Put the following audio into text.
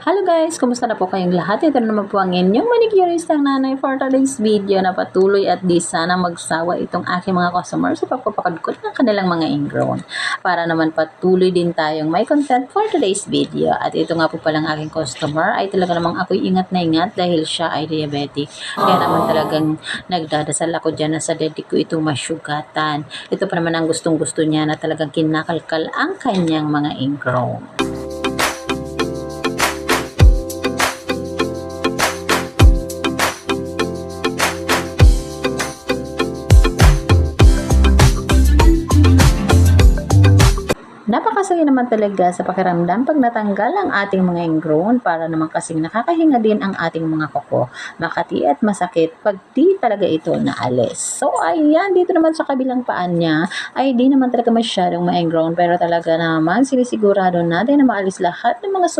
Hello guys, kumusta na po kayong lahat? Ito na naman po ang inyong manicuristang nanay for today's video na patuloy at di sana magsawa itong aking mga customers sa pagpapakadkot ng kanilang mga ingrown. Para naman patuloy din tayong may content for today's video. At ito nga po palang aking customer ay talaga namang ako'y ingat na ingat dahil siya ay diabetic. Kaya naman talagang nagdadasal ako dyan na sa dede ko ito masyugatan. Ito pa naman ang gustong-gusto niya na talagang kinakalkal ang kanyang mga ingrown. Napakasaya naman talaga sa pakiramdam pag natanggal ang ating mga ingrown para naman kasing nakakahinga din ang ating mga kuko. Makati at masakit pag di talaga ito naalis. So ayan, dito naman sa kabilang paan niya ay di naman talaga masyadong ma-ingrown pero talaga naman sinisigurado natin na maalis lahat ng mga